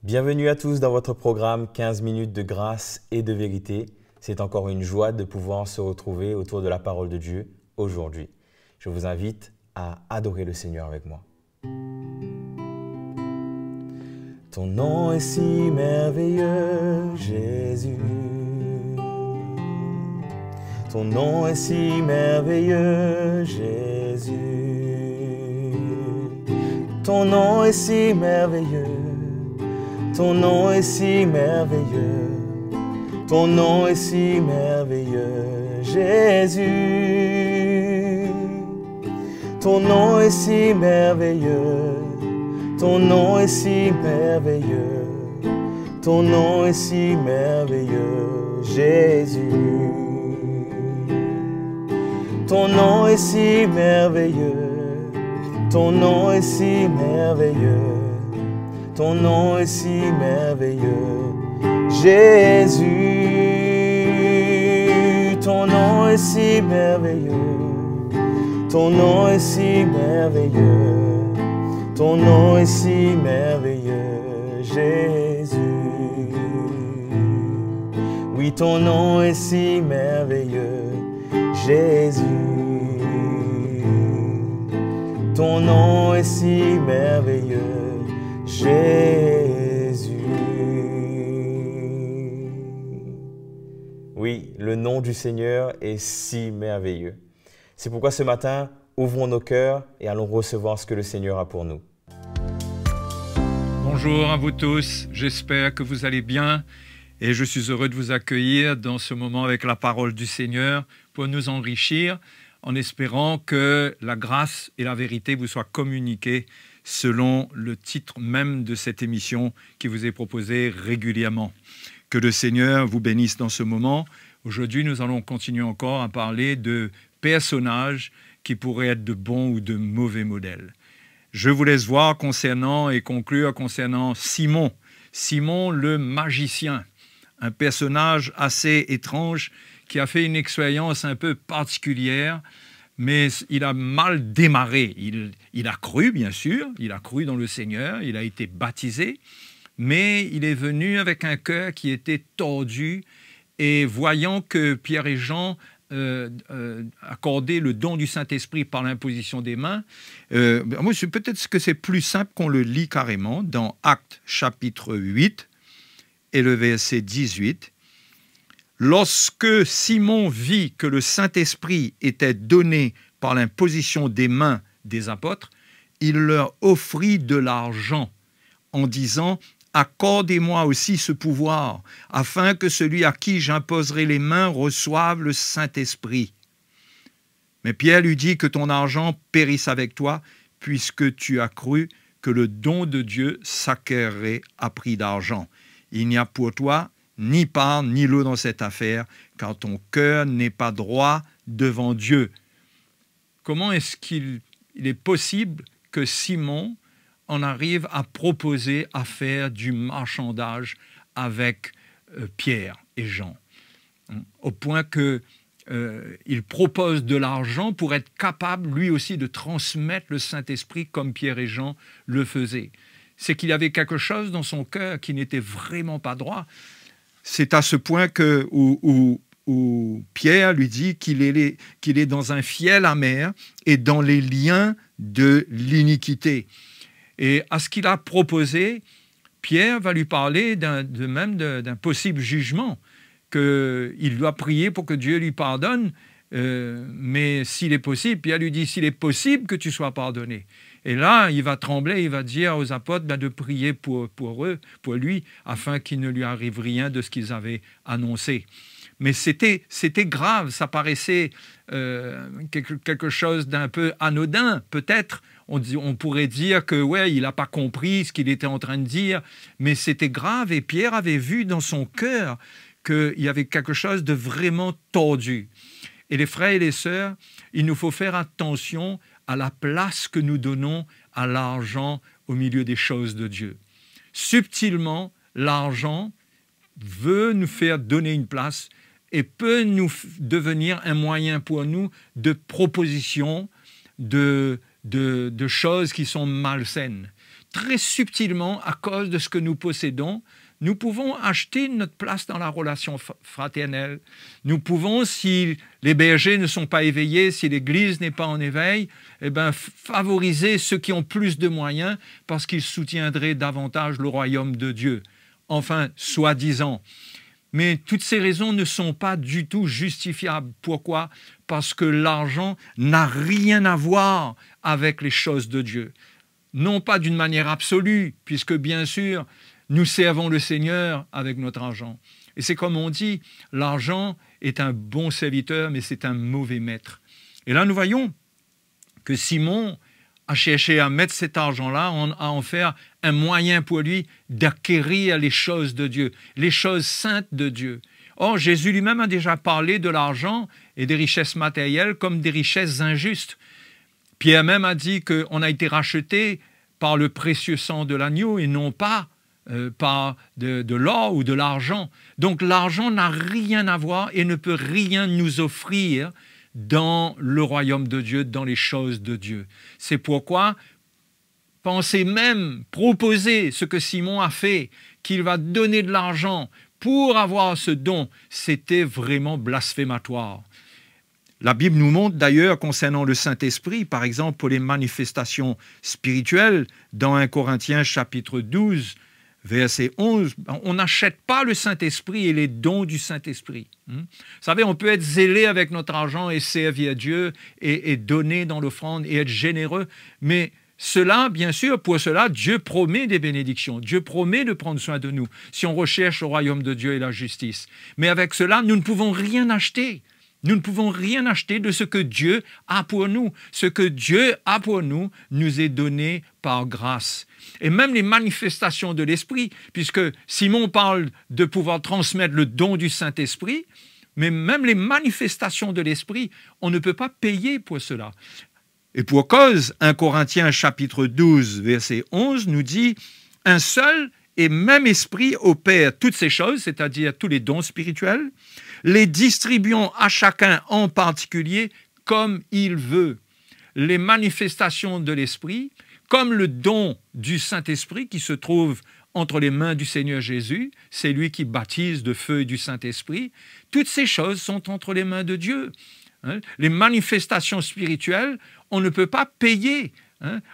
Bienvenue à tous dans votre programme 15 minutes de grâce et de vérité. C'est encore une joie de pouvoir se retrouver autour de la parole de Dieu aujourd'hui. Je vous invite à adorer le Seigneur avec moi. Ton nom est si merveilleux, Jésus. Ton nom est si merveilleux, Jésus. Ton nom est si merveilleux. Ton nom est si merveilleux, ton nom est si merveilleux, Jésus. Ton nom est si merveilleux, ton nom est si merveilleux, ton nom est si merveilleux, Jésus. Ton nom est si merveilleux, ton nom est si merveilleux. Ton nom est si merveilleux, Jésus. Ton nom est si merveilleux, ton nom est si merveilleux, ton nom est si merveilleux, Jésus. Oui, ton nom est si merveilleux, Jésus. Ton nom est si merveilleux, Jésus. Oui, le nom du Seigneur est si merveilleux. C'est pourquoi ce matin, ouvrons nos cœurs et allons recevoir ce que le Seigneur a pour nous. Bonjour à vous tous, j'espère que vous allez bien et je suis heureux de vous accueillir dans ce moment avec la parole du Seigneur pour nous enrichir en espérant que la grâce et la vérité vous soient communiquées selon le titre même de cette émission qui vous est proposée régulièrement. Que le Seigneur vous bénisse dans ce moment. Aujourd'hui, nous allons continuer encore à parler de personnages qui pourraient être de bons ou de mauvais modèles. Je vous laisse voir concernant et conclure concernant Simon. Simon le magicien, un personnage assez étrange qui a fait une expérience un peu particulière, mais il a mal démarré. Il a cru, bien sûr, il a cru dans le Seigneur, il a été baptisé, mais il est venu avec un cœur qui était tordu et voyant que Pierre et Jean accordaient le don du Saint-Esprit par l'imposition des mains, peut-être que c'est plus simple qu'on le lit carrément dans Actes chapitre 8 et le verset 18. Lorsque Simon vit que le Saint-Esprit était donné par l'imposition des mains des apôtres, il leur offrit de l'argent en disant « Accordez-moi aussi ce pouvoir, afin que celui à qui j'imposerai les mains reçoive le Saint-Esprit. » Mais Pierre lui dit « Que ton argent périsse avec toi, puisque tu as cru que le don de Dieu s'acquerrait à prix d'argent. Il n'y a pour toi ni part ni lot dans cette affaire, car ton cœur n'est pas droit devant Dieu. » Comment est-ce qu'il est possible que Simon en arrive à proposer à faire du marchandage avec Pierre et Jean, au point qu'il propose de l'argent pour être capable lui aussi de transmettre le Saint-Esprit comme Pierre et Jean le faisaient. C'est qu'il y avait quelque chose dans son cœur qui n'était vraiment pas droit. C'est à ce point où Pierre lui dit qu'il est dans un fiel amer et dans les liens de l'iniquité. Et à ce qu'il a proposé, Pierre va lui parler d'un possible jugement, qu'il doit prier pour que Dieu lui pardonne, mais s'il est possible, Pierre lui dit, s'il est possible que tu sois pardonné. Et là, il va trembler, il va dire aux apôtres de prier pour lui, afin qu'il ne lui arrive rien de ce qu'ils avaient annoncé. Mais c'était grave, ça paraissait quelque chose d'un peu anodin, peut-être. On pourrait dire que ouais, il n'a pas compris ce qu'il était en train de dire, mais c'était grave. Et Pierre avait vu dans son cœur qu'il y avait quelque chose de vraiment tordu. Et les frères et les sœurs, il nous faut faire attention à la place que nous donnons à l'argent au milieu des choses de Dieu. Subtilement, l'argent veut nous faire donner une place et peut nous devenir un moyen pour nous de proposition de choses qui sont malsaines. très subtilement, à cause de ce que nous possédons, nous pouvons acheter notre place dans la relation fraternelle. Nous pouvons, si les bergers ne sont pas éveillés, si l'Église n'est pas en éveil, eh bien, favoriser ceux qui ont plus de moyens parce qu'ils soutiendraient davantage le royaume de Dieu. Enfin, soi-disant. Mais toutes ces raisons ne sont pas du tout justifiables. Pourquoi? Parce que l'argent n'a rien à voir avec les choses de Dieu. Non pas d'une manière absolue, puisque bien sûr, nous servons le Seigneur avec notre argent. Et c'est comme on dit, l'argent est un bon serviteur, mais c'est un mauvais maître. Et là, nous voyons que Simon a cherché à mettre cet argent-là, à en faire un moyen pour lui d'acquérir les choses de Dieu, les choses saintes de Dieu. Or, Jésus lui-même a déjà parlé de l'argent et des richesses matérielles comme des richesses injustes. Pierre même a dit qu'on a été racheté par le précieux sang de l'agneau et non pas par de l'or ou de l'argent. Donc l'argent n'a rien à voir et ne peut rien nous offrir dans le royaume de Dieu, dans les choses de Dieu. C'est pourquoi penser même, proposer ce que Simon a fait, qu'il va donner de l'argent pour avoir ce don, c'était vraiment blasphématoire. La Bible nous montre d'ailleurs concernant le Saint-Esprit, par exemple pour les manifestations spirituelles, dans 1 Corinthiens chapitre 12, verset 11, on n'achète pas le Saint-Esprit et les dons du Saint-Esprit. Vous savez, on peut être zélé avec notre argent et servir Dieu et donner dans l'offrande et être généreux, mais cela, bien sûr, pour cela, Dieu promet des bénédictions. Dieu promet de prendre soin de nous si on recherche le royaume de Dieu et la justice. Mais avec cela, nous ne pouvons rien acheter. Nous ne pouvons rien acheter de ce que Dieu a pour nous. Ce que Dieu a pour nous nous est donné par grâce. Et même les manifestations de l'Esprit, puisque Simon parle de pouvoir transmettre le don du Saint-Esprit, mais même les manifestations de l'Esprit, on ne peut pas payer pour cela. Et pour cause, 1 Corinthiens chapitre 12, verset 11 nous dit « Un seul et même esprit opère toutes ces choses, c'est-à-dire tous les dons spirituels, les distribuant à chacun en particulier comme il veut. Les manifestations de l'Esprit, comme le don du Saint-Esprit qui se trouve entre les mains du Seigneur Jésus, c'est lui qui baptise de feu et du Saint-Esprit, toutes ces choses sont entre les mains de Dieu. Les manifestations spirituelles, on ne peut pas payer.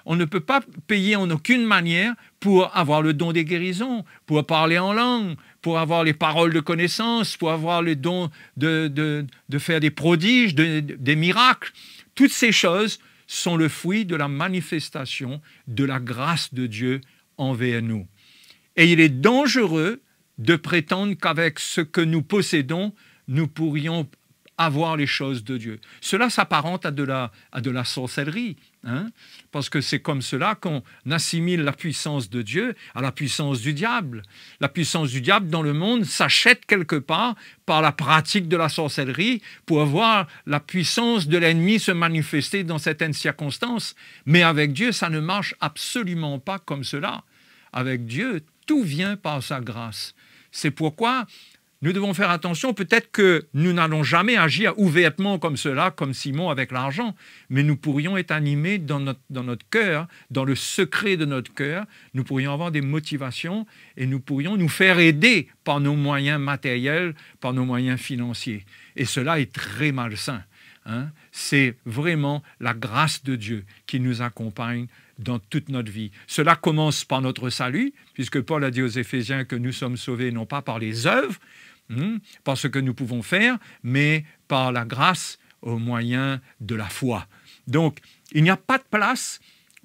On ne peut pas payer en aucune manière pour avoir le don des guérisons, pour parler en langue, pour avoir les paroles de connaissance, pour avoir le don de faire des prodiges, des miracles. Toutes ces choses sont le fruit de la manifestation de la grâce de Dieu envers nous. Et il est dangereux de prétendre qu'avec ce que nous possédons, nous pourrions avoir les choses de Dieu. Cela s'apparente à de la sorcellerie, parce que c'est comme cela qu'on assimile la puissance de Dieu à la puissance du diable. La puissance du diable dans le monde s'achète quelque part par la pratique de la sorcellerie pour voir la puissance de l'ennemi se manifester dans certaines circonstances. Mais avec Dieu, ça ne marche absolument pas comme cela. Avec Dieu, tout vient par sa grâce. C'est pourquoi nous devons faire attention, peut-être que nous n'allons jamais agir ouvertement comme cela, comme Simon avec l'argent, mais nous pourrions être animés dans notre cœur, dans le secret de notre cœur, nous pourrions avoir des motivations et nous pourrions nous faire aider par nos moyens matériels, par nos moyens financiers. Et cela est très malsain. C'est vraiment la grâce de Dieu qui nous accompagne dans toute notre vie. Cela commence par notre salut, puisque Paul a dit aux Éphésiens que nous sommes sauvés non pas par les œuvres, par ce que nous pouvons faire, mais par la grâce au moyen de la foi. Donc, il n'y a pas de place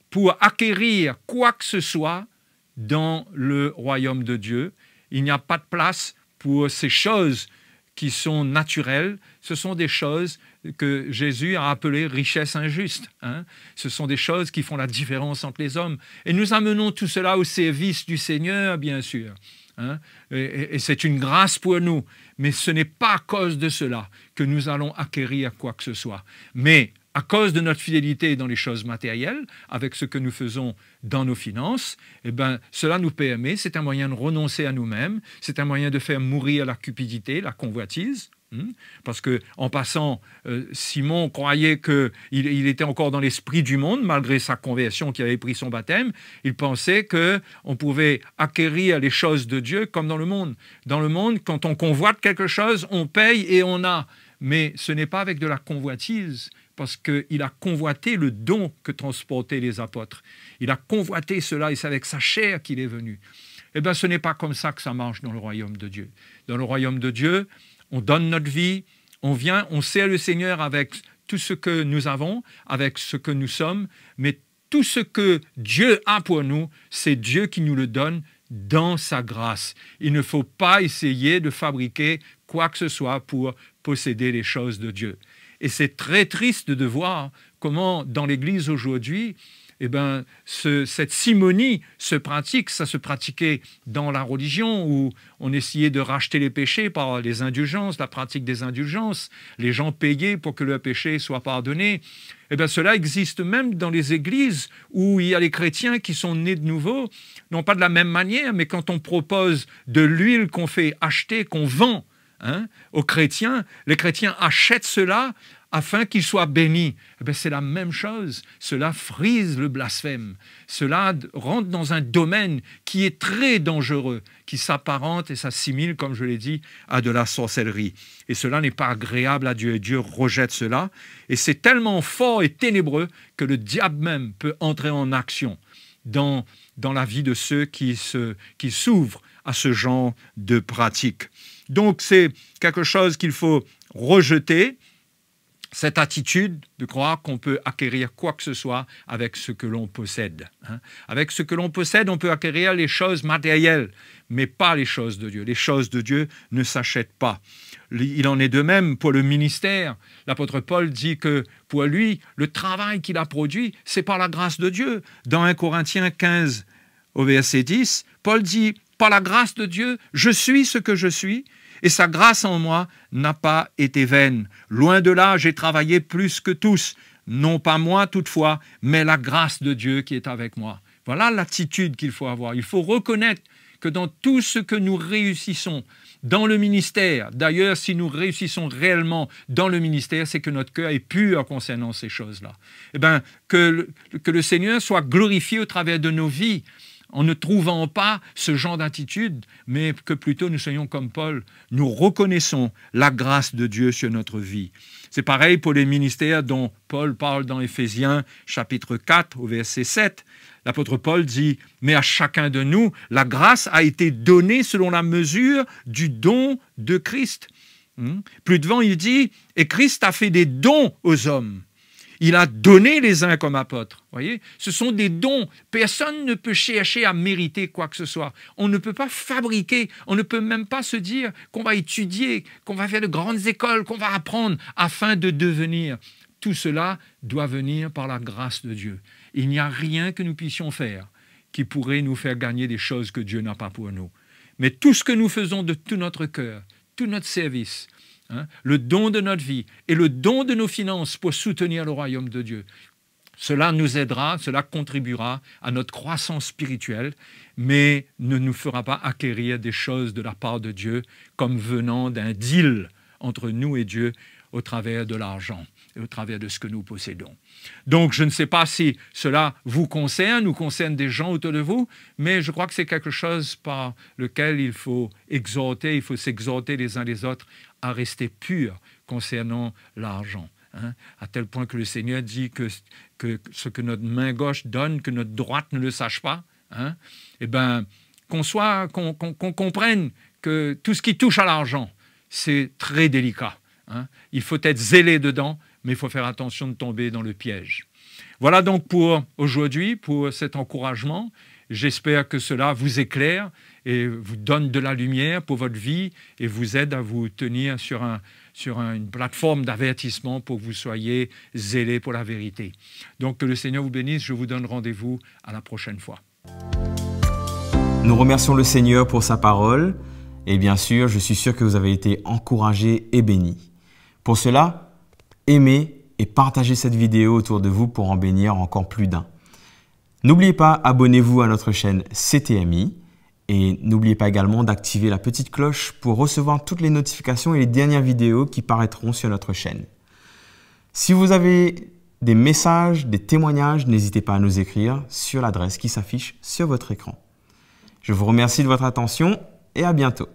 pour acquérir quoi que ce soit dans le royaume de Dieu. Il n'y a pas de place pour ces choses qui sont naturelles. Ce sont des choses que Jésus a appelées richesses injustes. Ce sont des choses qui font la différence entre les hommes. Et nous amenons tout cela au service du Seigneur, bien sûr. Et c'est une grâce pour nous, mais ce n'est pas à cause de cela que nous allons acquérir quoi que ce soit. Mais à cause de notre fidélité dans les choses matérielles, avec ce que nous faisons dans nos finances, cela nous permet, c'est un moyen de renoncer à nous-mêmes, c'est un moyen de faire mourir la cupidité, la convoitise, Parce qu'en passant, Simon croyait qu'il était encore dans l'esprit du monde, malgré sa conversion, qui avait pris son baptême. Il pensait qu'on pouvait acquérir les choses de Dieu comme dans le monde. Dans le monde, quand on convoite quelque chose, on paye et on a. Mais ce n'est pas avec de la convoitise, parce qu'il a convoité le don que transportaient les apôtres. Il a convoité cela, et c'est avec sa chair qu'il est venu. Eh bien, ce n'est pas comme ça que ça marche dans le royaume de Dieu. Dans le royaume de Dieu, on donne notre vie, on vient, on sert le Seigneur avec tout ce que nous avons, avec ce que nous sommes, mais tout ce que Dieu a pour nous, c'est Dieu qui nous le donne dans sa grâce. Il ne faut pas essayer de fabriquer quoi que ce soit pour posséder les choses de Dieu. Et c'est très triste de voir comment dans l'Église aujourd'hui, cette simonie se pratique. Ça se pratiquait dans la religion où on essayait de racheter les péchés par les indulgences, la pratique des indulgences. Les gens payaient pour que leurs péchés soient pardonnés. Cela existe même dans les églises où il y a les chrétiens qui sont nés de nouveau, non pas de la même manière, mais quand on propose de l'huile qu'on fait acheter, qu'on vend aux chrétiens, les chrétiens achètent cela afin qu'ils soient bénis. C'est la même chose. Cela frise le blasphème. Cela rentre dans un domaine qui est très dangereux, qui s'apparente et s'assimile, comme je l'ai dit, à de la sorcellerie. Et cela n'est pas agréable à Dieu. Et Dieu rejette cela. Et c'est tellement fort et ténébreux que le diable même peut entrer en action dans la vie de ceux qui s'ouvrent à ce genre de pratique. Donc c'est quelque chose qu'il faut rejeter, cette attitude de croire qu'on peut acquérir quoi que ce soit avec ce que l'on possède. Avec ce que l'on possède, on peut acquérir les choses matérielles, mais pas les choses de Dieu. Les choses de Dieu ne s'achètent pas. Il en est de même pour le ministère. L'apôtre Paul dit que pour lui, le travail qu'il a produit, c'est par la grâce de Dieu. Dans 1 Corinthiens 15, au verset 10, Paul dit « Par la grâce de Dieu, je suis ce que je suis, et sa grâce en moi n'a pas été vaine. Loin de là, j'ai travaillé plus que tous, non pas moi toutefois, mais la grâce de Dieu qui est avec moi. » Voilà l'attitude qu'il faut avoir. Il faut reconnaître que dans tout ce que nous réussissons, dans le ministère, d'ailleurs, si nous réussissons réellement dans le ministère, c'est que notre cœur est pur concernant ces choses-là. Que le Seigneur soit glorifié au travers de nos vies, en ne trouvant pas ce genre d'attitude, mais que plutôt nous soyons comme Paul, nous reconnaissons la grâce de Dieu sur notre vie. C'est pareil pour les ministères dont Paul parle dans Éphésiens chapitre 4 au verset 7. L'apôtre Paul dit « Mais à chacun de nous, la grâce a été donnée selon la mesure du don de Christ. » Plus devant, il dit « Et Christ a fait des dons aux hommes. » Il a donné les uns comme apôtres. Voyez, ce sont des dons. Personne ne peut chercher à mériter quoi que ce soit. On ne peut pas fabriquer, on ne peut même pas se dire qu'on va étudier, qu'on va faire de grandes écoles, qu'on va apprendre afin de devenir. Tout cela doit venir par la grâce de Dieu. Il n'y a rien que nous puissions faire qui pourrait nous faire gagner des choses que Dieu n'a pas pour nous. Mais tout ce que nous faisons de tout notre cœur, tout notre service, le don de notre vie et le don de nos finances pour soutenir le royaume de Dieu. Cela nous aidera, cela contribuera à notre croissance spirituelle, mais ne nous fera pas acquérir des choses de la part de Dieu comme venant d'un deal entre nous et Dieu au travers de l'argent et au travers de ce que nous possédons. Donc, je ne sais pas si cela vous concerne ou concerne des gens autour de vous, mais je crois que c'est quelque chose par lequel il faut s'exhorter les uns les autres à rester purs concernant l'argent. À tel point que le Seigneur dit que ce que notre main gauche donne, que notre droite ne le sache pas. Qu'on comprenne que tout ce qui touche à l'argent, c'est très délicat. Il faut être zélé dedans, mais il faut faire attention de tomber dans le piège. Voilà donc pour aujourd'hui, pour cet encouragement. J'espère que cela vous éclaire et vous donne de la lumière pour votre vie et vous aide à vous tenir sur une plateforme d'avertissement pour que vous soyez zélés pour la vérité. Donc que le Seigneur vous bénisse. Je vous donne rendez-vous à la prochaine fois. Nous remercions le Seigneur pour sa parole et bien sûr, je suis sûr que vous avez été encouragés et bénis. Pour cela, aimez et partagez cette vidéo autour de vous pour en bénir encore plus d'un. N'oubliez pas, abonnez-vous à notre chaîne CTMI Et n'oubliez pas également d'activer la petite cloche pour recevoir toutes les notifications et les dernières vidéos qui paraîtront sur notre chaîne. Si vous avez des messages, des témoignages, n'hésitez pas à nous écrire sur l'adresse qui s'affiche sur votre écran. Je vous remercie de votre attention et à bientôt.